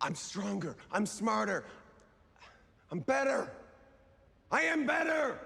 I'm stronger. I'm smarter. I'm better. I am better.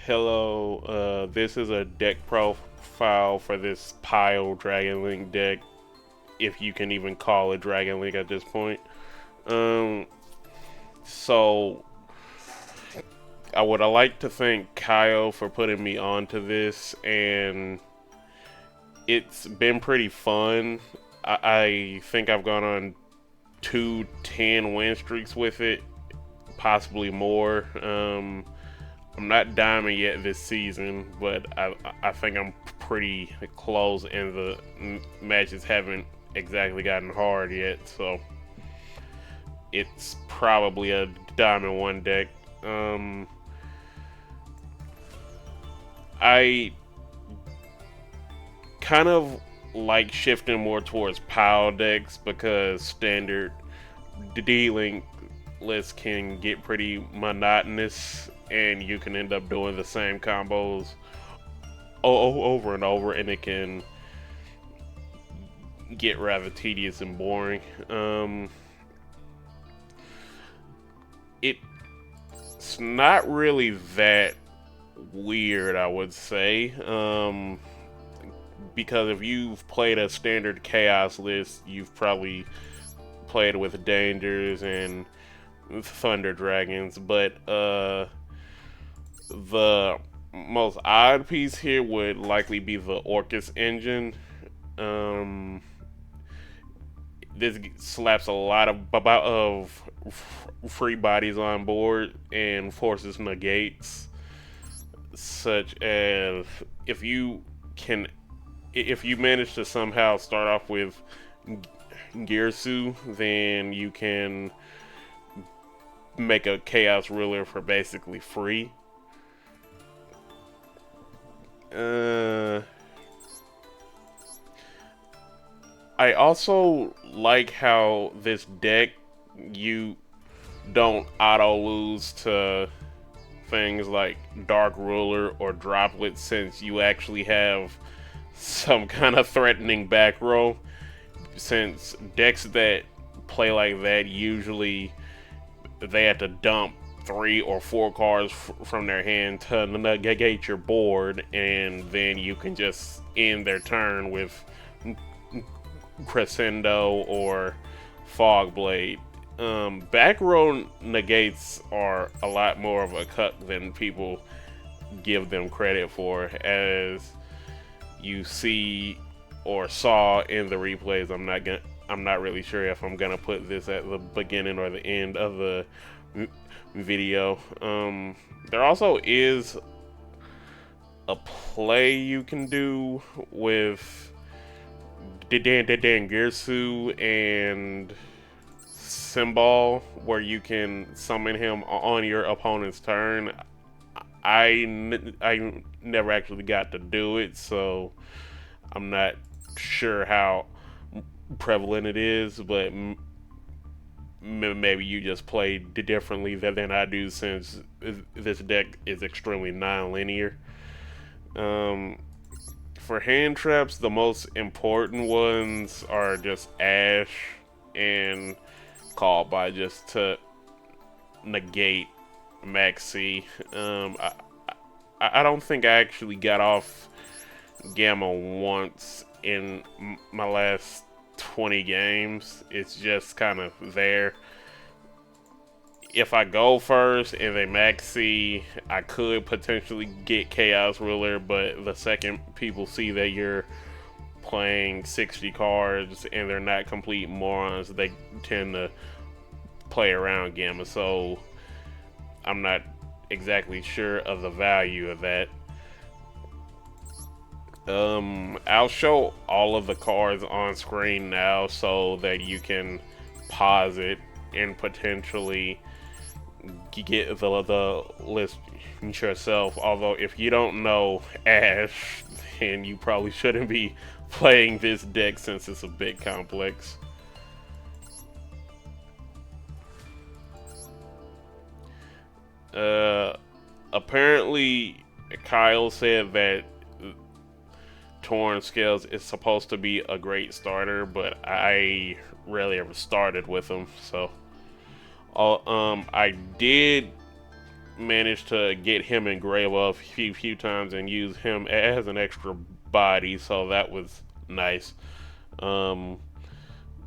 Hello, this is a deck profile for this Pile Dragon Link deck, if you can even call it Dragon Link at this point. Um, so I would like to thank Kyle for putting me onto this, and it's been pretty fun. I think I've gone on 2 10-win streaks with it, possibly more. I'm not diamond yet this season, but I think I'm pretty close, and the matches haven't exactly gotten hard yet, so it's probably a diamond 1 deck. I kind of like shifting more towards pile decks because standard D-Link lists can get pretty monotonous, and you can end up doing the same combos over and over, and it can get rather tedious and boring. It's not really that weird, I would say, because if you've played a standard chaos list, you've probably played with dangers and thunder dragons, but the most odd piece here would likely be the Orcust engine. This slaps a lot of free bodies on board and forces negates, such as if you manage to somehow start off with Girsu, then you can make a Chaos Ruler for basically free. I also like how this deck, you don't auto lose to things like Dark Ruler or Droplet, since you actually have some kind of threatening back row. Since decks that play like that, usually they have to dump 3 or 4 cards from their hand to negate your board, and then you can just end their turn with Crescendo or Fogblade. Back row negates are a lot more of a cut than people give them credit for, as you see or saw in the replays. I'm not really sure if I'm gonna put this at the beginning or the end of the video. There also is a play you can do with Dangirsu and Symbol, where you can summon him on your opponent's turn. I never actually got to do it, so I'm not sure how prevalent it is, but maybe you just play differently than I do, since this deck is extremely non-linear. For hand traps, the most important ones are just Ash and Call by, just to negate Maxi. I don't think I actually got off Gamma once in my last 20 games. It's just kind of there. If I go first and they Maxi, I could potentially get Chaos Ruler, but the second people see that you're playing 60 cards and they're not complete morons, they tend to play around Gamma, so I'm not exactly sure of the value of that. I'll show all of the cards on screen now so that you can pause it and potentially get the list yourself. Although if you don't know Ash, then you probably shouldn't be playing this deck, since it's a bit complex. Apparently Kyle said that Torn Scales is supposed to be a great starter, but I rarely ever started with him, so I did managed to get him in Grave a few times and use him as an extra body, so that was nice. Um,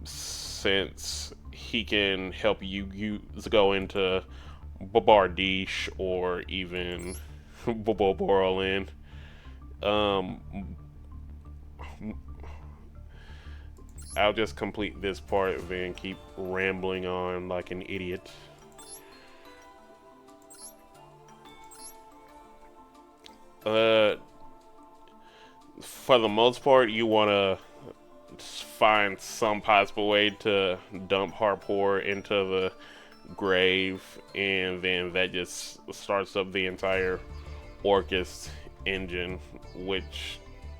since he can help you go into Bardiche or even Borland. Um, I'll just complete this part and then keep rambling on like an idiot. Uh, for the most part, you want to find some possible way to dump Harpoor into the grave, and then that just starts up the entire Orcust engine, which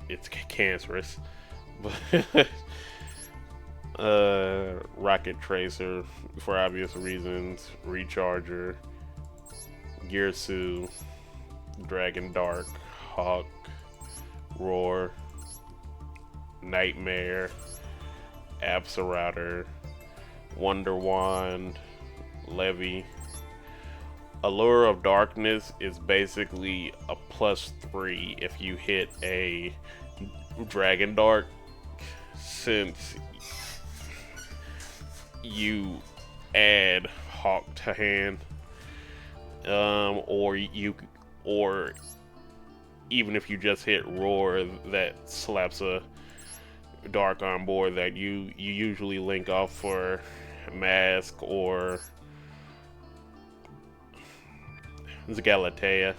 it's cancerous. But Rocket Tracer for obvious reasons, Recharger, Gearsu, Dragon Dark, Hawk, Roar, Nightmare, Absarouter, Wonder Wand, Levy. Allure of Darkness is basically a +3 if you hit a Dragon Dark, since you add Hawk to hand, or even if you just hit Roar, that slaps a Dark on board that you usually link off for Mask or Galatea.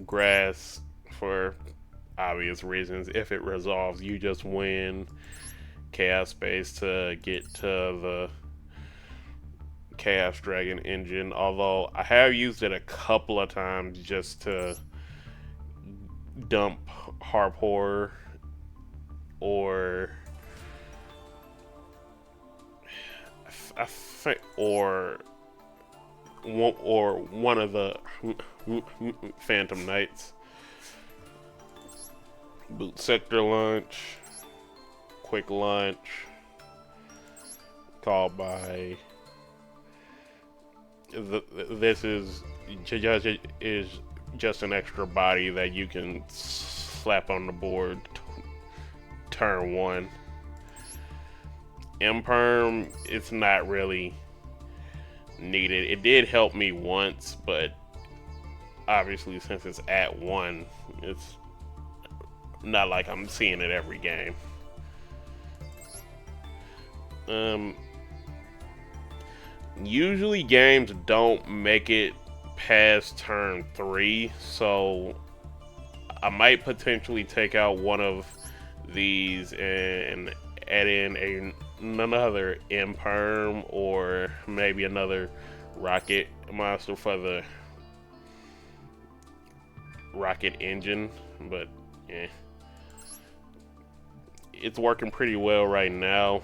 Grass for obvious reasons. If it resolves, you just win Chaos Space to get to the Chaos Dragon engine. Although I have used it a couple of times just to dump Harpoor or I think or one of the Phantom Knights. Boot Sector Launch, Quick Launch, called by. This is just an extra body that you can slap on the board turn 1. Imperm, it's not really needed. It did help me once, but obviously since it's at 1, it's not like I'm seeing it every game. Usually games don't make it past turn 3, so I might potentially take out one of these and add in another Imperm or maybe another Rocket monster for the Rocket engine, but yeah, it's working pretty well right now.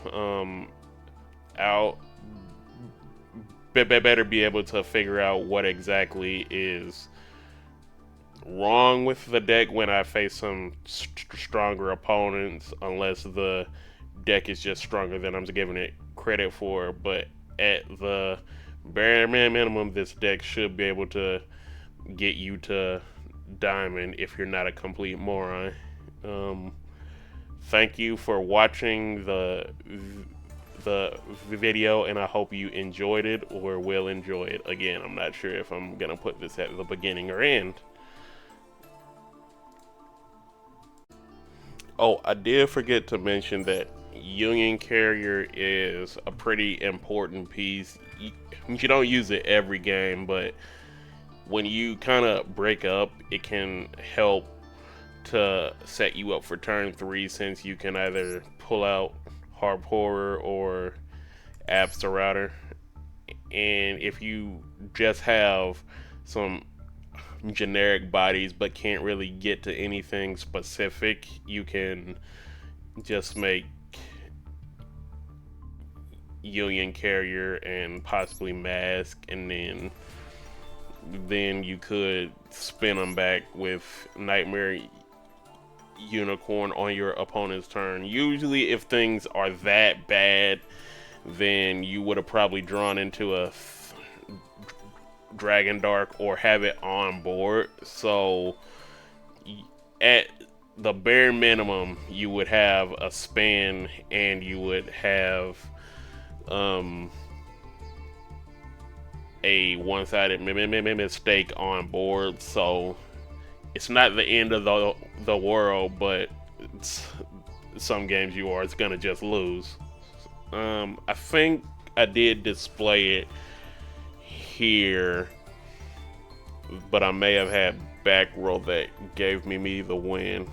I'll better be able to figure out what exactly is wrong with the deck when I face some stronger opponents, unless the deck is just stronger than I'm giving it credit for. But at the bare minimum, this deck should be able to get you to Diamond if you're not a complete moron. Thank you for watching the video, and I hope you enjoyed it or will enjoy it. Again, I'm not sure if I'm gonna put this at the beginning or end. Oh, I did forget to mention that Union Carrier is a pretty important piece. You don't use it every game, but when you kind of break up, it can help to set you up for turn 3, since you can either pull out Harpour or Absarouter. And if you just have some generic bodies but can't really get to anything specific, you can just make Union Carrier and possibly Mask, and then you could spin them back with Nightmare Unicorn on your opponent's turn. Usually if things are that bad, then you would have probably drawn into a Dragon Dark or have it on board. So at the bare minimum, you would have a spin and you would have a one-sided mistake on board. So it's not the end of the world, but some games you are it's gonna just lose. I think I did display it here, but I may have had back row that gave me the win.